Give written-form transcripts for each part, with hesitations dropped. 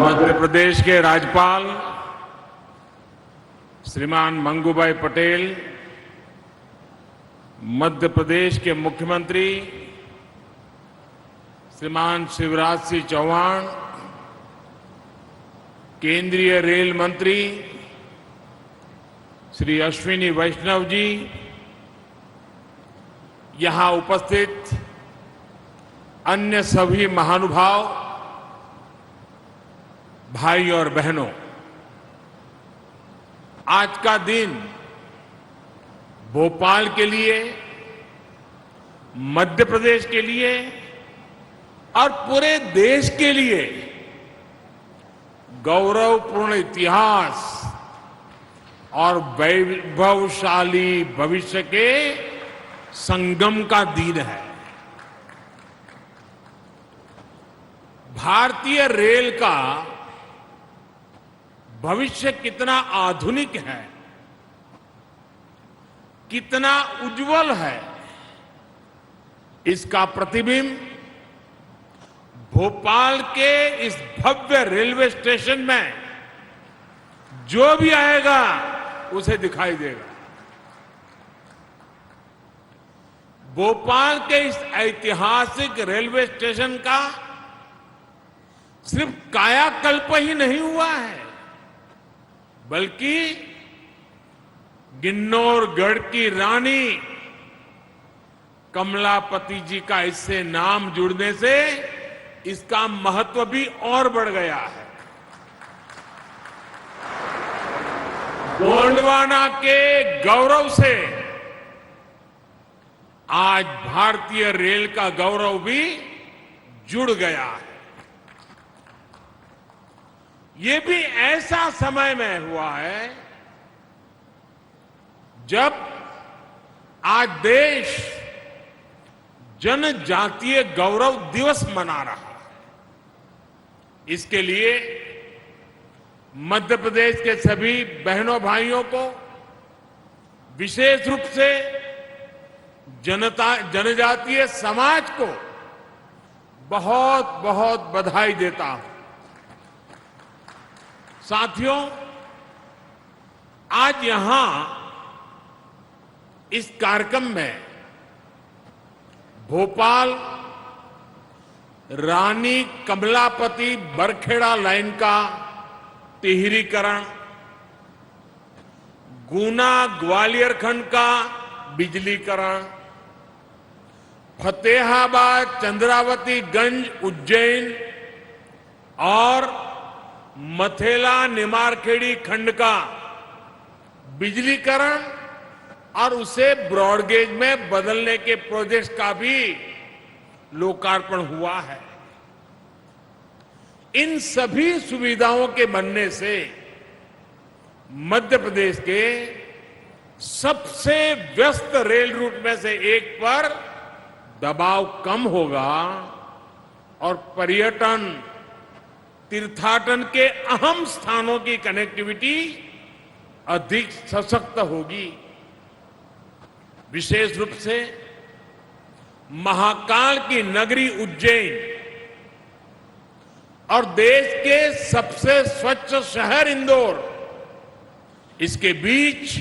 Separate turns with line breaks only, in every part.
मध्य प्रदेश के राज्यपाल श्रीमान मंगूभाई पटेल, मध्य प्रदेश के मुख्यमंत्री श्रीमान शिवराज सिंह चौहान, केंद्रीय रेल मंत्री श्री अश्विनी वैष्णव जी, यहां उपस्थित अन्य सभी महानुभाव, भाई और बहनों, आज का दिन भोपाल के लिए, मध्य प्रदेश के लिए और पूरे देश के लिए गौरवपूर्ण इतिहास और वैभवशाली भविष्य के संगम का दिन है। भारतीय रेल का भविष्य कितना आधुनिक है, कितना उज्जवल है, इसका प्रतिबिंब भोपाल के इस भव्य रेलवे स्टेशन में जो भी आएगा उसे दिखाई देगा। भोपाल के इस ऐतिहासिक रेलवे स्टेशन का सिर्फ कायाकल्प ही नहीं हुआ है, बल्कि किन्नौरगढ़ की रानी कमलापति जी का इससे नाम जुड़ने से इसका महत्व भी और बढ़ गया है। गोंडवाना के गौरव से आज भारतीय रेल का गौरव भी जुड़ गया है। ये भी ऐसा समय में हुआ है जब आज देश जनजातीय गौरव दिवस मना रहा है। इसके लिए मध्य प्रदेश के सभी बहनों भाइयों को विशेष रूप से जनजातीय समाज को बहुत बहुत बधाई देता हूं। साथियों, आज यहां इस कार्यक्रम में भोपाल रानी कमलापति बरखेड़ा लाइन का तिहरीकरण, गुना ग्वालियर खंड का बिजलीकरण, फतेहाबाद चंद्रावती गंज उज्जैन और मथेला निमारखेड़ी खंड का बिजलीकरण और उसे ब्रॉडगेज में बदलने के प्रोजेक्ट का भी लोकार्पण हुआ है। इन सभी सुविधाओं के बनने से मध्य प्रदेश के सबसे व्यस्त रेल रूट में से एक पर दबाव कम होगा और पर्यटन, तीर्थाटन के अहम स्थानों की कनेक्टिविटी अधिक सशक्त होगी। विशेष रूप से महाकाल की नगरी उज्जैन और देश के सबसे स्वच्छ शहर इंदौर, इसके बीच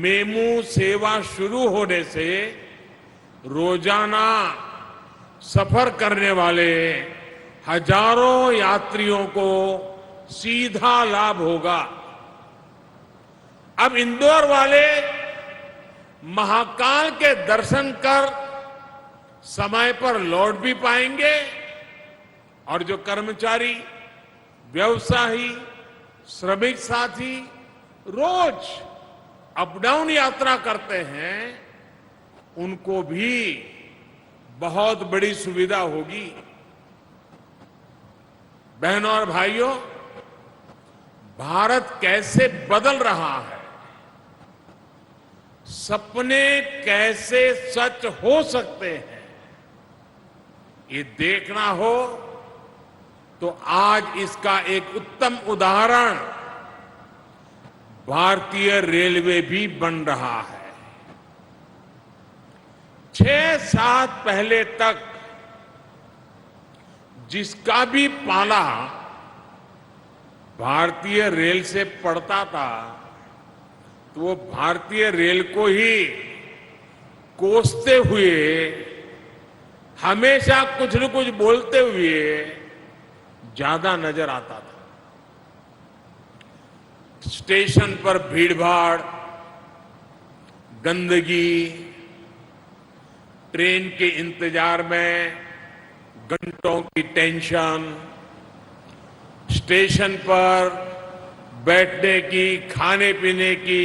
मेमू सेवा शुरू होने से रोजाना सफर करने वाले हजारों यात्रियों को सीधा लाभ होगा। अब इंदौर वाले महाकाल के दर्शन कर समय पर लौट भी पाएंगे और जो कर्मचारी, व्यवसायी, श्रमिक साथी रोज अप डाउन यात्रा करते हैं, उनको भी बहुत बड़ी सुविधा होगी। बहनों और भाइयों, भारत कैसे बदल रहा है, सपने कैसे सच हो सकते हैं, ये देखना हो तो आज इसका एक उत्तम उदाहरण भारतीय रेलवे भी बन रहा है। 6 साल पहले तक जिसका भी पाला भारतीय रेल से पड़ता था तो वो भारतीय रेल को ही कोसते हुए, हमेशा कुछ न कुछ बोलते हुए ज्यादा नजर आता था। स्टेशन पर भीड़भाड़, गंदगी, ट्रेन के इंतजार में घंटों की टेंशन, स्टेशन पर बैठने की, खाने पीने की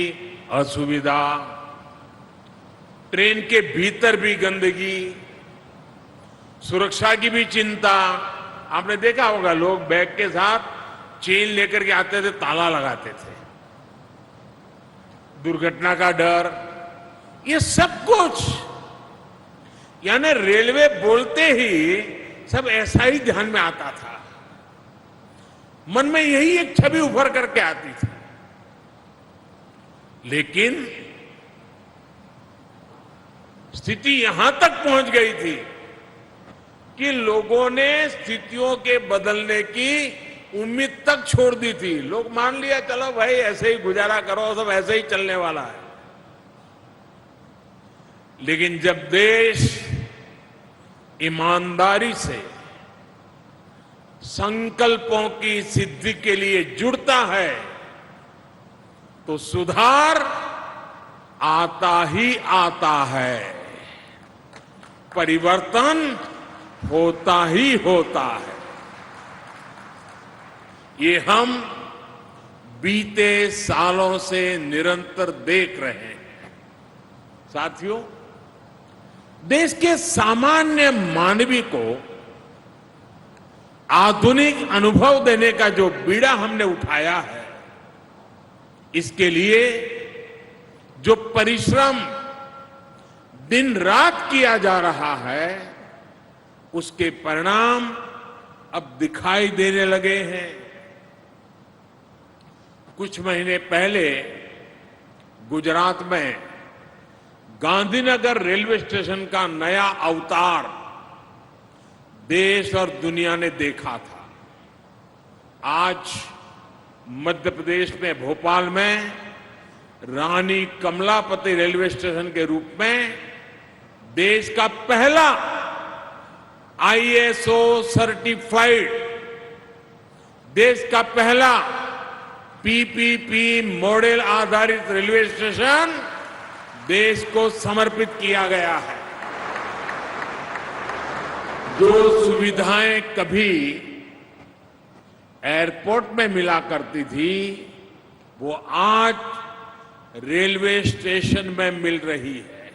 असुविधा, ट्रेन के भीतर भी गंदगी, सुरक्षा की भी चिंता। आपने देखा होगा, लोग बैग के साथ चेन लेकर के आते थे, ताला लगाते थे, दुर्घटना का डर, ये सब कुछ, यानी रेलवे बोलते ही सब ऐसा ही ध्यान में आता था। मन में यही एक छवि उभर करके आती थी। लेकिन स्थिति यहां तक पहुंच गई थी कि लोगों ने स्थितियों के बदलने की उम्मीद तक छोड़ दी थी। लोग मान लिया, चलो भाई ऐसे ही गुजारा करो, सब ऐसे ही चलने वाला है। लेकिन जब देश ईमानदारी से संकल्पों की सिद्धि के लिए जुड़ता है तो सुधार आता ही आता है, परिवर्तन होता ही होता है। ये हम बीते सालों से निरंतर देख रहे हैं। साथियों, देश के सामान्य मानवी को आधुनिक अनुभव देने का जो बीड़ा हमने उठाया है, इसके लिए जो परिश्रम दिन रात किया जा रहा है, उसके परिणाम अब दिखाई देने लगे हैं। कुछ महीने पहले गुजरात में गांधीनगर रेलवे स्टेशन का नया अवतार देश और दुनिया ने देखा था। आज मध्य प्रदेश में भोपाल में रानी कमलापति रेलवे स्टेशन के रूप में देश का पहला ISO सर्टिफाइड, देश का पहला PPP मॉडल आधारित रेलवे स्टेशन देश को समर्पित किया गया है। जो सुविधाएं कभी एयरपोर्ट में मिला करती थी, वो आज रेलवे स्टेशन में मिल रही है।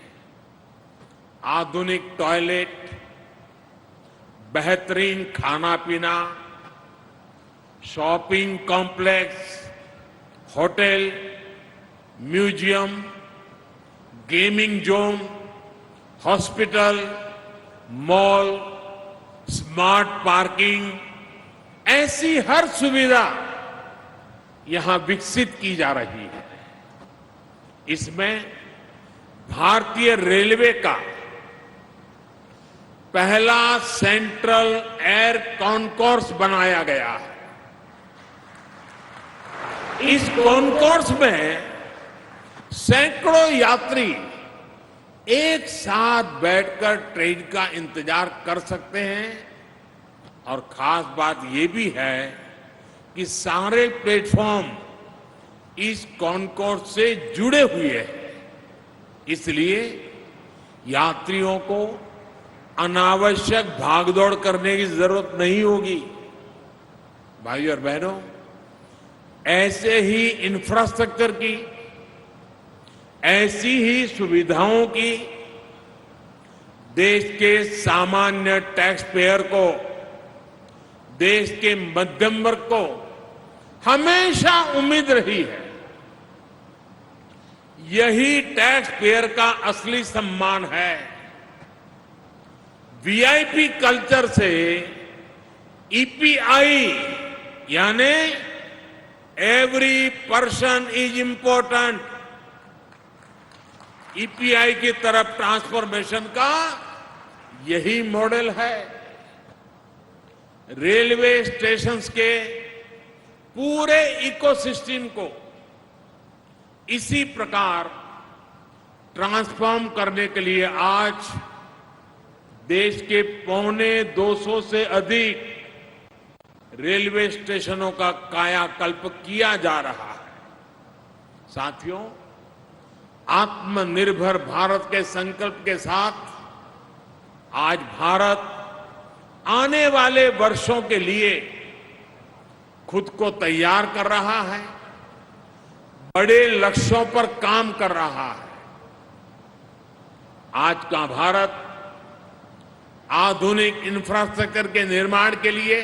आधुनिक टॉयलेट, बेहतरीन खाना पीना, shopping complex, hotel, museum, gaming zone, hospital, mall, smart parking, ऐसी हर सुविधा यहां विकसित की जा रही है। इसमें भारतीय रेलवे का पहला सेंट्रल एयर कॉन्कोर्स बनाया गया है। इस कॉन्कोर्स में सैकड़ों यात्री एक साथ बैठकर ट्रेन का इंतजार कर सकते हैं। और खास बात यह भी है कि सारे प्लेटफॉर्म इस कॉन्कोर्स से जुड़े हुए हैं, इसलिए यात्रियों को अनावश्यक भागदौड़ करने की जरूरत नहीं होगी। भाइयों और बहनों, ऐसे ही इंफ्रास्ट्रक्चर की, ऐसी ही सुविधाओं की देश के सामान्य टैक्स पेयर को, देश के मध्यम वर्ग को हमेशा उम्मीद रही है। यही टैक्स पेयर का असली सम्मान है। VIP कल्चर से EPI यानी every person is important, EPI की तरफ ट्रांसफॉर्मेशन का यही मॉडल है। रेलवे स्टेशंस के पूरे इकोसिस्टम को इसी प्रकार ट्रांसफॉर्म करने के लिए आज देश के 250 से अधिक रेलवे स्टेशनों का कायाकल्प किया जा रहा है। साथियों, आत्मनिर्भर भारत के संकल्प के साथ आज भारत आने वाले वर्षों के लिए खुद को तैयार कर रहा है, बड़े लक्ष्यों पर काम कर रहा है। आज का भारत आधुनिक इंफ्रास्ट्रक्चर के निर्माण के लिए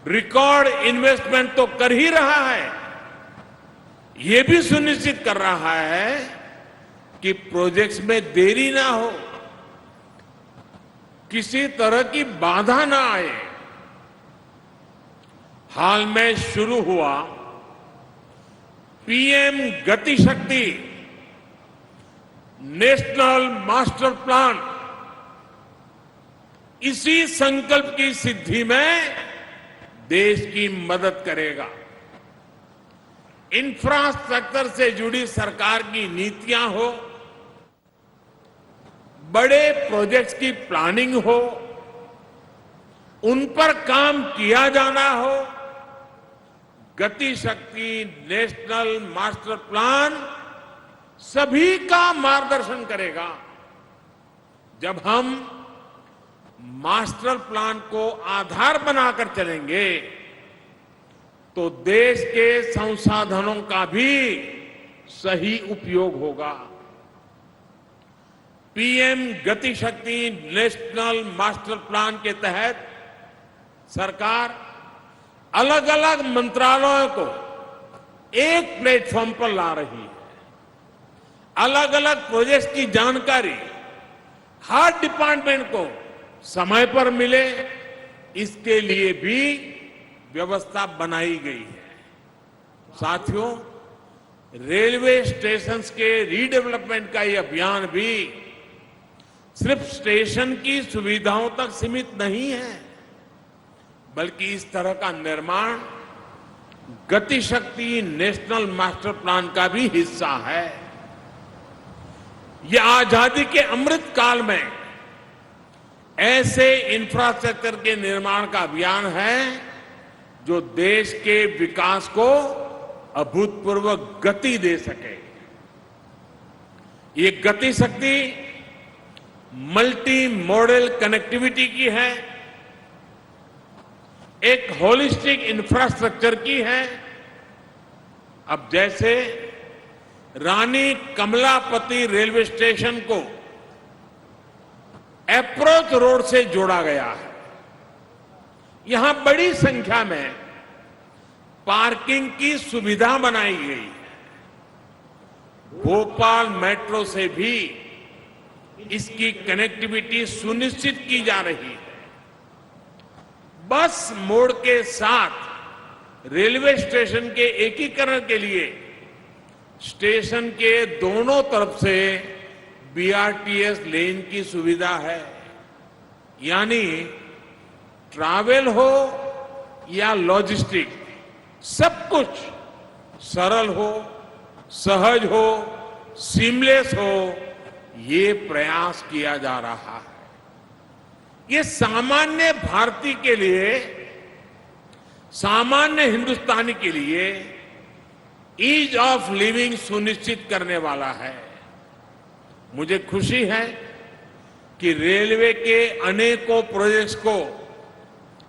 रिकॉर्ड इन्वेस्टमेंट तो कर ही रहा है, ये भी सुनिश्चित कर रहा है कि प्रोजेक्ट्स में देरी ना हो, किसी तरह की बाधा ना आए। हाल में शुरू हुआ पीएम गति शक्ति नेशनल मास्टर प्लान इसी संकल्प की सिद्धि में देश की मदद करेगा। इंफ्रास्ट्रक्चर से जुड़ी सरकार की नीतियां हो, बड़े प्रोजेक्ट्स की प्लानिंग हो, उन पर काम किया जाना हो, गति शक्ति नेशनल मास्टर प्लान सभी का मार्गदर्शन करेगा। जब हम मास्टर प्लान को आधार बनाकर चलेंगे तो देश के संसाधनों का भी सही उपयोग होगा। पीएम गति शक्ति नेशनल मास्टर प्लान के तहत सरकार अलग अलग मंत्रालयों को एक प्लेटफॉर्म पर ला रही है। अलग अलग प्रोजेक्ट्स की जानकारी हर डिपार्टमेंट को समय पर मिले, इसके लिए भी व्यवस्था बनाई गई है। साथियों, रेलवे स्टेशंस के रीडेवलपमेंट का यह अभियान भी सिर्फ स्टेशन की सुविधाओं तक सीमित नहीं है, बल्कि इस तरह का निर्माण गति शक्ति नेशनल मास्टर प्लान का भी हिस्सा है। यह आजादी के अमृत काल में ऐसे इंफ्रास्ट्रक्चर के निर्माण का अभियान है जो देश के विकास को अभूतपूर्व गति दे सके। ये गति शक्ति मल्टी मॉडल कनेक्टिविटी की है, एक होलिस्टिक इंफ्रास्ट्रक्चर की है। अब जैसे रानी कमलापति रेलवे स्टेशन को अप्रोच रोड से जोड़ा गया है, यहां बड़ी संख्या में पार्किंग की सुविधा बनाई गई है। भोपाल मेट्रो से भी इसकी कनेक्टिविटी सुनिश्चित की जा रही है। बस मोड के साथ रेलवे स्टेशन के एकीकरण के लिए स्टेशन के दोनों तरफ से बीआरटीएस लेन की सुविधा है, यानी ट्रैवल हो या लॉजिस्टिक, सब कुछ सरल हो, सहज हो, सीमलेस हो, ये प्रयास किया जा रहा है। ये सामान्य भारतीय के लिए, सामान्य हिंदुस्तानी के लिए ईज ऑफ लिविंग सुनिश्चित करने वाला है। मुझे खुशी है कि रेलवे के अनेकों प्रोजेक्ट्स को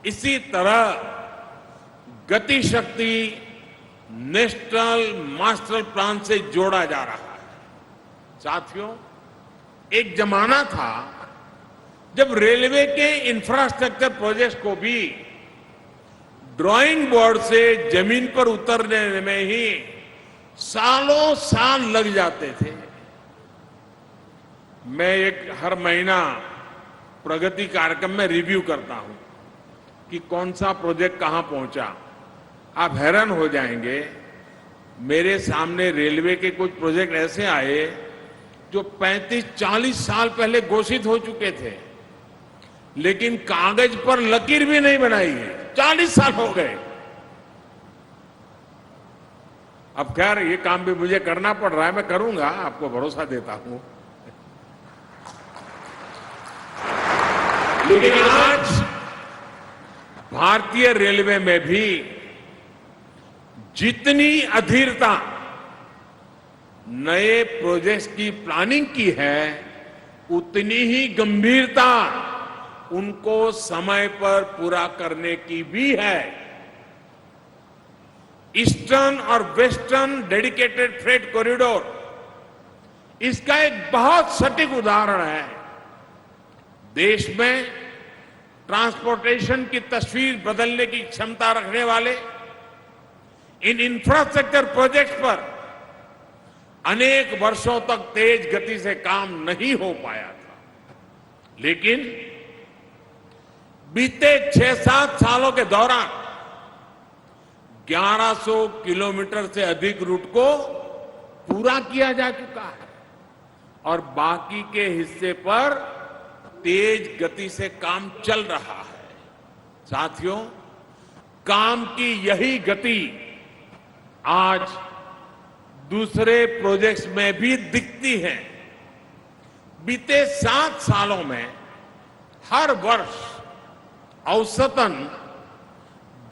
इसी तरह गति शक्ति नेशनल मास्टर प्लान से जोड़ा जा रहा है। साथियों, एक जमाना था जब रेलवे के इंफ्रास्ट्रक्चर प्रोजेक्ट्स को भी ड्राइंग बोर्ड से जमीन पर उतरने में ही सालों साल लग जाते थे। मैं हर महीना प्रगति कार्यक्रम में रिव्यू करता हूं कि कौन सा प्रोजेक्ट कहां पहुंचा। आप हैरान हो जाएंगे, मेरे सामने रेलवे के कुछ प्रोजेक्ट ऐसे आए जो 35-40 साल पहले घोषित हो चुके थे, लेकिन कागज पर लकीर भी नहीं बनाई है। 40 साल हो गए, अब खैर ये काम भी मुझे करना पड़ रहा है, मैं करूंगा, आपको भरोसा देता हूं। लेकिन आज भारतीय रेलवे में भी जितनी अधीरता नए प्रोजेक्ट्स की प्लानिंग की है, उतनी ही गंभीरता उनको समय पर पूरा करने की भी है। ईस्टर्न और वेस्टर्न डेडिकेटेड फ्रेट कॉरिडोर इसका एक बहुत सटीक उदाहरण है। देश में ट्रांसपोर्टेशन की तस्वीर बदलने की क्षमता रखने वाले इन इंफ्रास्ट्रक्चर प्रोजेक्ट्स पर अनेक वर्षों तक तेज गति से काम नहीं हो पाया था, लेकिन बीते 6-7 सालों के दौरान 1100 किलोमीटर से अधिक रूट को पूरा किया जा चुका है और बाकी के हिस्से पर तेज गति से काम चल रहा है। साथियों, काम की यही गति आज दूसरे प्रोजेक्ट्स में भी दिखती है। बीते 7 सालों में हर वर्ष औसतन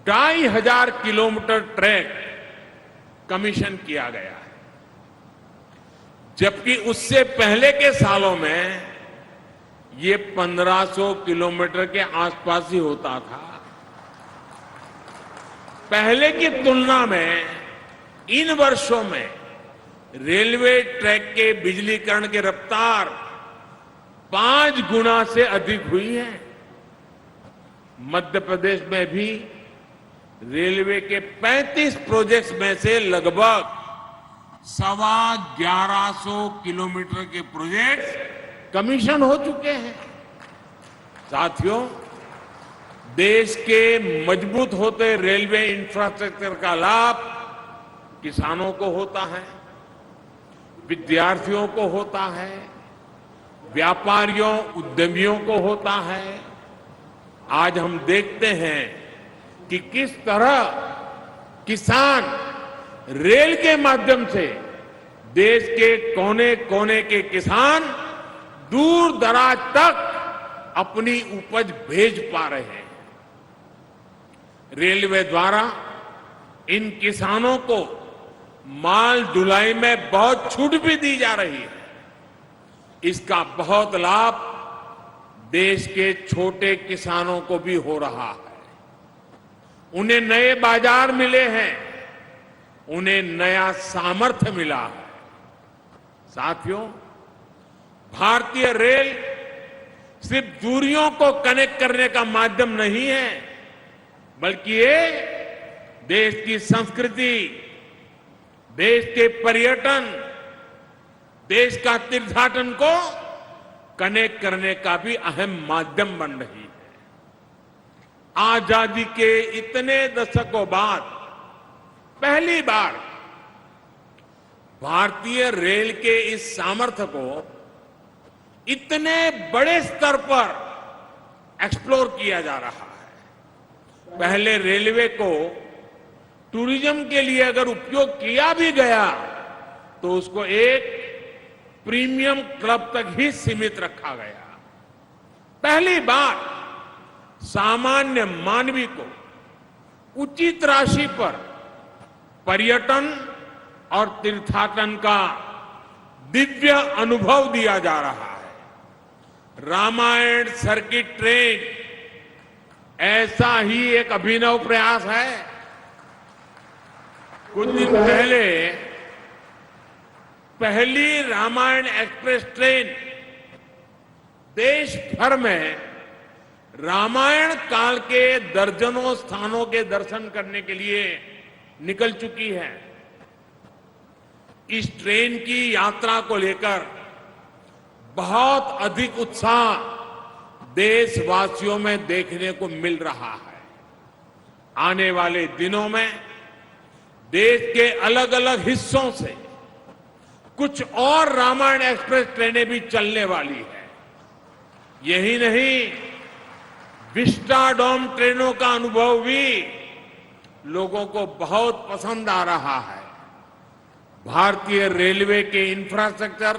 2500 किलोमीटर ट्रैक कमीशन किया गया है, जबकि उससे पहले के सालों में ये 1500 किलोमीटर के आसपास ही होता था। पहले की तुलना में इन वर्षों में रेलवे ट्रैक के बिजलीकरण की रफ्तार 5 गुना से अधिक हुई है। मध्य प्रदेश में भी रेलवे के 35 प्रोजेक्ट्स में से लगभग 1150 किलोमीटर के प्रोजेक्ट्स कमीशन हो चुके हैं। साथियों, देश के मजबूत होते रेलवे इंफ्रास्ट्रक्चर का लाभ किसानों को होता है, विद्यार्थियों को होता है, व्यापारियों उद्यमियों को होता है। आज हम देखते हैं कि किस तरह किसान रेल के माध्यम से देश के कोने कोने के किसान दूर दराज तक अपनी उपज भेज पा रहे हैं। रेलवे द्वारा इन किसानों को माल ढुलाई में बहुत छूट भी दी जा रही है। इसका बहुत लाभ देश के छोटे किसानों को भी हो रहा है। उन्हें नए बाजार मिले हैं, उन्हें नया सामर्थ्य मिला है। साथियों, भारतीय रेल सिर्फ दूरियों को कनेक्ट करने का माध्यम नहीं है, बल्कि ये देश की संस्कृति, देश के पर्यटन, देश का तीर्थाटन को कनेक्ट करने का भी अहम माध्यम बन रही है। आजादी के इतने दशकों बाद पहली बार भारतीय रेल के इस सामर्थ्य को इतने बड़े स्तर पर एक्सप्लोर किया जा रहा है। पहले रेलवे को टूरिज्म के लिए अगर उपयोग किया भी गया तो उसको एक प्रीमियम क्लब तक ही सीमित रखा गया। पहली बार सामान्य मानवी को उचित राशि पर पर्यटन और तीर्थाटन का दिव्य अनुभव दिया जा रहा है। रामायण सर्किट ट्रेन ऐसा ही एक अभिनव प्रयास है। कुछ दिन पहले पहली रामायण एक्सप्रेस ट्रेन देश भर में रामायण काल के दर्जनों स्थानों के दर्शन करने के लिए निकल चुकी है। इस ट्रेन की यात्रा को लेकर बहुत अधिक उत्साह देशवासियों में देखने को मिल रहा है। आने वाले दिनों में देश के अलग अलग हिस्सों से कुछ और रामायण एक्सप्रेस ट्रेनें भी चलने वाली है। यही नहीं, विस्टाडोम ट्रेनों का अनुभव भी लोगों को बहुत पसंद आ रहा है। भारतीय रेलवे के इंफ्रास्ट्रक्चर